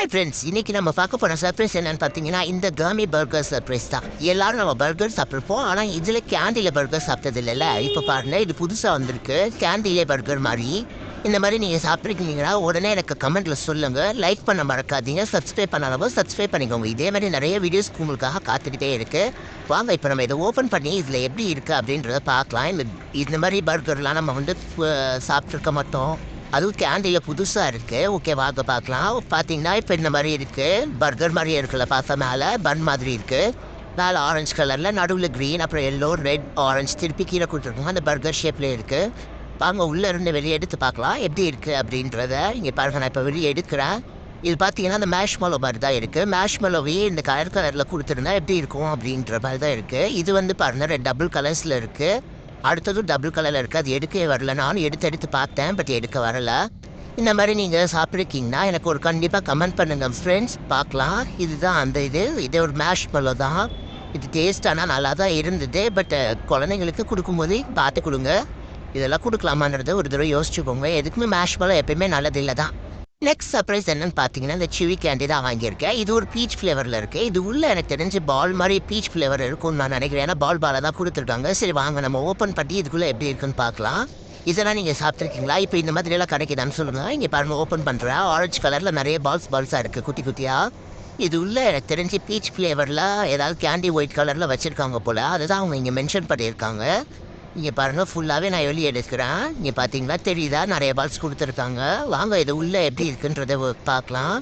Hi friends, இன்னைக்கு நம்ம பார்க்க போகிற சர்ப்ரைஸ் என்னன்னு பார்த்தீங்கன்னா இந்த கர்மி பர்கர் சர்ப்ரைஸ் தான். எல்லாரும் நம்ம பர்கர் சாப்பிட்ருப்போம், ஆனால் இதில் கேண்டியில் பர்கர் சாப்பிட்டது இல்லைல்ல. இப்போ பாருங்க, இது புதுசாக வந்திருக்கு கேண்டிலே பர்கர் மாதிரி. இந்த மாதிரி நீங்கள் சாப்பிட்ருக்கீங்கன்னா உடனே எனக்கு கமெண்ட்டில் சொல்லுங்கள். லைக் பண்ண மறக்காதீங்க, சப்ஸ்கிரைப் பண்ணாலும் சப்ஸ்கிரைப் பண்ணிக்கோங்க. இதே மாதிரி நிறைய வீடியோஸ் உங்களுக்காக காத்துக்கிட்டே இருக்குது. வாங்க இப்போ நம்ம இதை ஓப்பன் பண்ணி இதில் எப்படி இருக்குது அப்படின்றத பார்க்கலாம். இந்த மாதிரி பர்கர்லாம் நம்ம வந்து சாப்பிட்ருக்க மாட்டோம், அதுவும் கேண்டியில் புதுசாக இருக்குது. ஓகே, வாங்க பார்க்கலாம். பார்த்தீங்கன்னா இப்போ இந்த மாதிரி இருக்குது, பர்கர் மாதிரி இருக்குல்ல, பார்த்தா மேலே பன் மாதிரி இருக்குது. மேலே ஆரஞ்சு கலரில், நடுவில் க்ரீன், அப்புறம் எல்லோ, ரெட், ஆரஞ்சு, திருப்பி கீழே கொடுத்துருக்கோங்க. அந்த பர்கர் ஷேப்லேயே இருக்குது. வாங்க உள்ளே இருந்து வெளியே எடுத்து பார்க்கலாம் எப்படி இருக்குது அப்படின்றத. இங்கே பாருங்க, நான் இப்போ வெளியே எடுக்கிறேன். இது பார்த்தீங்கன்னா அந்த மேஷ்மெலோ மாதிரி தான் இருக்குது. மேஷ்மெலோவையே இந்த கலரில் கொடுத்துருந்தா எப்படி இருக்கும் அப்படின்ற மாதிரி தான் இருக்குது. இது வந்து பாருங்கள் டபுள் கலர்ஸில் இருக்குது. அடுத்ததும் டபுள் கலரில் இருக்குது. அது எடுக்கவே வரல. நானும் எடுத்து பார்த்தேன், பட் எடுக்க வரல. இந்த மாதிரி நீங்கள் சாப்பிட்ருக்கீங்கன்னா எனக்கு ஒரு கண்டிப்பாக கமெண்ட் பண்ணுங்கள் ஃப்ரெண்ட்ஸ், பார்க்கலாம். இதுதான் அந்த இது ஒரு மேஷ்மெலோ தான். இது டேஸ்டானால் நல்லா தான் இருந்தது, பட் குழந்தைங்களுக்கு கொடுக்கும்போது பார்த்து கொடுங்க. இதெல்லாம் கொடுக்கலாமான்றத ஒரு தடவை யோசிச்சுக்கோங்க. எதுக்குமே மேஷ்மெலோ எப்பயுமே நல்லதில்லை தான். நெக்ஸ்ட் சர்ப்ரைஸ் என்னன்னு பார்த்தீங்கன்னா இந்த சிவி கேண்டி தான் வாங்கியிருக்கேன். இது ஒரு பீச் ஃப்ளேவரில் இருக்குது. இது உள்ளே எனக்கு தெரிஞ்சு பால் மாதிரி பீச் ஃப்ளேவர் இருக்கும்னு நான் நினைக்கிறேன். ஏன்னா பாலை தான் கொடுத்துருக்காங்க. சரி வாங்க நம்ம ஓப்பன் பண்ணி இதுக்குள்ளே எப்படி இருக்குன்னு பார்க்கலாம். இதெல்லாம் நீங்கள் சாப்பிட்ருக்கீங்களா? இப்போ இந்த மாதிரியெல்லாம் கிடைக்குதான்னு சொல்லுங்கள். இங்கே பாருங்கள், ஓப்பன் பண்ணுறேன். ஆரஞ்சு கலரில் நிறைய பால்ஸாக இருக்குது, குட்டி குட்டியாக. இது உள்ளே எனக்கு தெரிஞ்சு பீச் ஃப்ளேவரில் ஏதாவது கேண்டி ஒயிட் கலரில் வச்சுருக்காங்க போல். அதுதான் அவங்க இங்கே மென்ஷன் பண்ணியிருக்காங்க. இங்கே பாருங்கள், ஃபுல்லாகவே நான் வெளியே எடுக்கிறேன். இங்கே பார்த்தீங்களா, தெரியுதா, நிறைய பால்ஸ் கொடுத்துருக்காங்க. வாங்க இது உள்ளே எப்படி இருக்குன்றதை பார்க்கலாம்.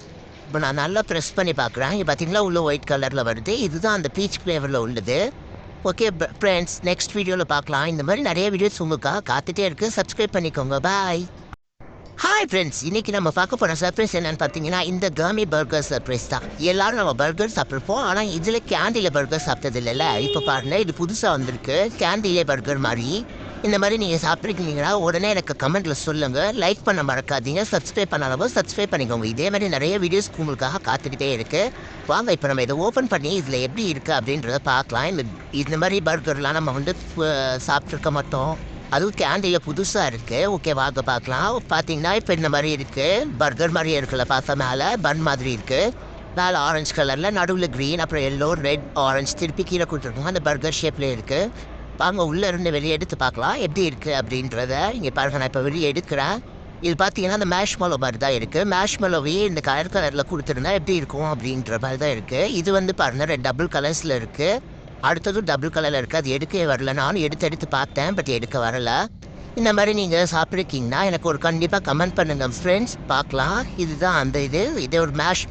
இப்போ நான் நல்லா ப்ரெஸ் பண்ணி பார்க்குறேன். இங்கே பார்த்தீங்களா, உள்ளே ஒயிட் கலரில் வருது. இதுதான் அந்த பீச் ஃப்ளேவரில் உள்ளது. ஓகே ஃப்ரெண்ட்ஸ், நெக்ஸ்ட் வீடியோவில் பார்க்கலாம். இந்த மாதிரி நிறைய வீடியோஸ் உங்களுக்காக காத்துட்டே இருக்குது. சப்ஸ்கிரைப் பண்ணிக்கோங்க. பாய். ஹாய் ஃப்ரெண்ட்ஸ், இன்னைக்கு நம்ம பார்க்க போகிற சர்ப்ரைஸ் என்னன்னு பார்த்தீங்கன்னா இந்த கர்மி பர்கர் சர்ப்ரைஸ் தான். எல்லாரும் நம்ம பர்கர் சாப்பிட்ருப்போம், ஆனால் இதில் கேண்டியில் பர்கர் சாப்பிட்டது இல்லைல்ல. இப்போ பாருங்க, இது புதுசாக வந்திருக்கு கேண்டிலே பர்கர் மாதிரி. இந்த மாதிரி நீங்கள் சாப்பிட்ருக்கீங்கன்னா உடனே எனக்கு கமெண்ட்டில் சொல்லுங்கள். லைக் பண்ண மறக்காதீங்க, சப்ஸ்கிரைப் பண்ணாலும் சப்ஸ்கிரைப் பண்ணிக்கோங்க. இதே மாதிரி நிறைய வீடியோஸ் உங்களுக்காக காத்துக்கிட்டே இருக்குது. வாங்க இப்போ நம்ம இதை ஓப்பன் பண்ணி இதில் எப்படி இருக்குது அப்படின்றத பார்க்கலாம். இந்த மாதிரி பர்கர்லாம் நம்ம வந்து சாப்பிட்ருக்க மாட்டோம், அதுவும் கேண்டியில் புதுசாக இருக்குது. ஓகே, வாங்க பார்க்கலாம். பார்த்தீங்கன்னா இப்போ இந்த மாதிரி இருக்குது, பர்கர் மாதிரியே இருக்குல்ல, பார்த்தா மேலே பன் மாதிரி இருக்குது. மேலே ஆரஞ்சு கலரில், நடுவில் க்ரீன், அப்புறம் எல்லோ, ரெட், ஆரஞ்சு, திருப்பி கீழே கொடுத்துருக்கோங்க. அந்த பர்கர் ஷேப்லேயே இருக்குது. வாங்க உள்ளே இருந்து வெளியே எடுத்து பார்க்கலாம் எப்படி இருக்குது அப்படின்றத. இங்கே பாருங்க, நான் இப்போ வெளியே எடுக்கிறேன். இது பார்த்தீங்கன்னா அந்த மேஷ்மெலோ மாதிரி தான் இருக்குது. மேஷ்மெலோவையே இந்த கலரில் கொடுத்துருந்தா எப்படி இருக்கும் அப்படின்ற மாதிரி தான் இருக்குது. இது வந்து பாருங்கள் டபுள் கலர்ஸில் இருக்குது. அடுத்ததும் டபுள் கலரில் இருக்குது. அது எடுக்கவே வரல. நானும் எடுத்து பார்த்தேன், பட் எடுக்க வரல. இந்த மாதிரி நீங்கள் சாப்பிட்ருக்கீங்கன்னா எனக்கு ஒரு கண்டிப்பாக கமெண்ட் பண்ணுங்கள் ஃப்ரெண்ட்ஸ், பார்க்கலாம். இதுதான் அந்த இது ஒரு மேஷ்